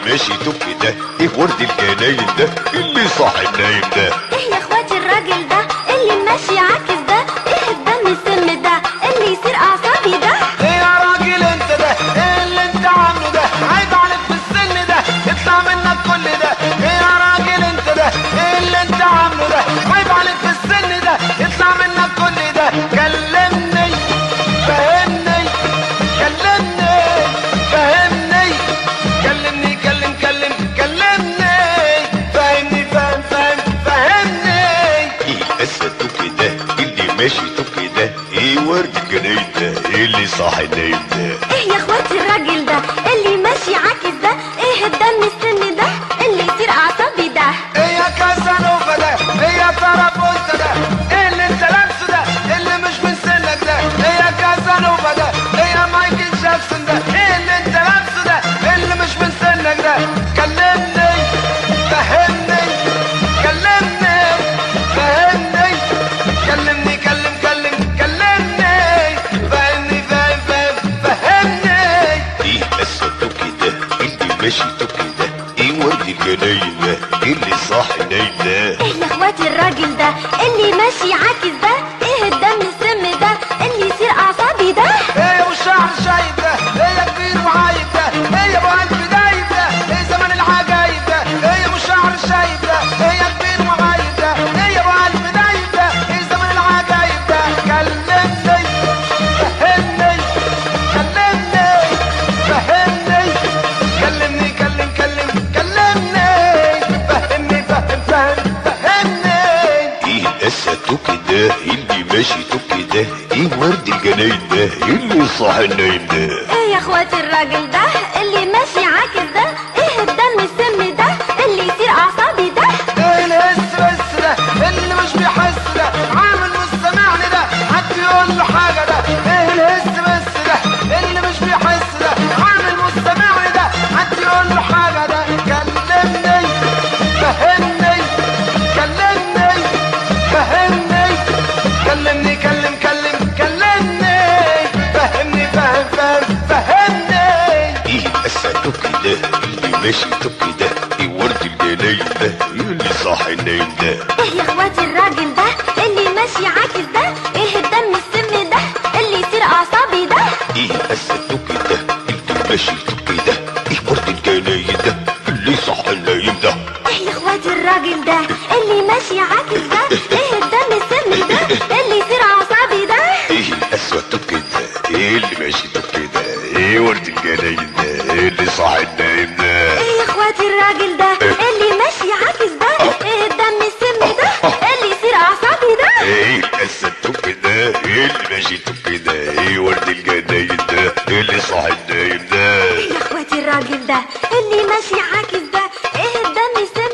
ماشي توكي ده؟ ايه ورد الجناين ده اللي صاحي النايم ده؟ ايه يا اخواتي الراجل ده اللي ماشي عاكس ده؟ ايه الدم السم ده اللي يصير اعصابي ده؟ ايه يا راجل انت ده؟ ايه اللي انت عامله ده؟ عيب عليك في السن ده، يطلع منك كل ده. ايه يا راجل انت ده؟ ايه اللي انت عامله ده؟ عيب عليك في السن ده، يطلع منك كل ده. كلمني فهمني، كلمني فهمني، كلمني كلمني فهمني، فهمني. ايه الاسد توكي ده اللي ماشي توكي ده؟ ايه ورد الجناين ده اللي صاحي النايم ده؟ ايه يا اخواتي الراجل ده اللي ماشي عاكس ده؟ ايه الدم السم ده اللي يصير اعصابي ده؟ ايه يا كاسانوفا ده؟ ايه يا ترابوزا ده؟ ايه اللي انت لابسه ده اللي مش من سنك ده؟ ايه يا كاسانوفا ده؟ ايه يا مايكل جاكسون ده؟ ايه اللي انت لابسه ده اللي مش من سنك ده؟ كلمني فهمني، كلمني فهمني، كلمني كلمني فهمني، فهمني. ايه الاسد توكي ده اللي ماشي توكي ده؟ ايه ورد الجناين ده اللي صاحي النايم ده؟ ايه يا اخواتي الراجل ده اللي ماشي عاكس ده؟ ايه الدم السم ده اللي يصير اعصابي ده؟ ايه يا ابو الشعر الشايب ده؟ ايه يا كبير وعايب ده؟ ايه يا ابو قلب دايب ده؟ ايه زمن العجايب ده؟ ايه يا ابو الشعر الشايب ده؟ ايه يا كبير وعايب ده؟ ايه يا ابو قلب دايب ده؟ ايه زمن العجايب ده؟ كلمني فهمني، كلمني فهمني، كلمني كلمني فهمني، فهمني. ايه الاسد توكي ده اللي ماشي توكي ده؟ ايه ورد الجناين ده اللي صاحي النايم ده؟ ايه يا اخواتي الراجل ده اللي ماشي عاكس ده؟ ايه الدم السم ده اللي يصير اعصابي ده؟ ايه الهس بس ده اللي مش بيحس ده؟ عامل مستمعني ده، حد يقول له حاجه ده. ايه الهس بس ده اللي مش بيحس ده؟ عامل مستمعني ده، حد يقول له حاجه ده. كلمني فهمني، كلمني فهمني، كلمني كلمني فهمني، فهمني. ايه الاسد توكي ده اللي ماشي توكي ده؟ ايه ورد الجناين ده اللي صاحي النايم ده؟ ايه يا اخواتي الراجل ده اللي ماشي عاكس ده؟ ايه الدم السم ده اللي يصير اعصابي ده؟ ايه الاسد توكي ده اللي ماشي توكي ده؟ ايه ورد الجناين ده اللي صاحي النايم ده؟ ايه يا اخواتي الراجل ده اللي ماشي عاكس ده؟ ايه الدم السم ده اللي يصير اعصابي ده؟ ايه الاسود توكي ده ايه اللي ماشي توكي ده؟ ايه ورد الجناين ده اللي صاحي النايم ده؟ ايه يا اخواتي الراجل ده اللي ماشي عاكس ده؟ ايه الدم السم ده اللي يصير اعصابي ده؟ ايه الاسد توكي ده ايه اللي ماشي توكي ده؟ ايه ورد الجناين ده اللي صاحي النايم ده؟ ايه يا اخواتي الراجل ده اللي ماشي عاكس ده؟ ايه الدم السم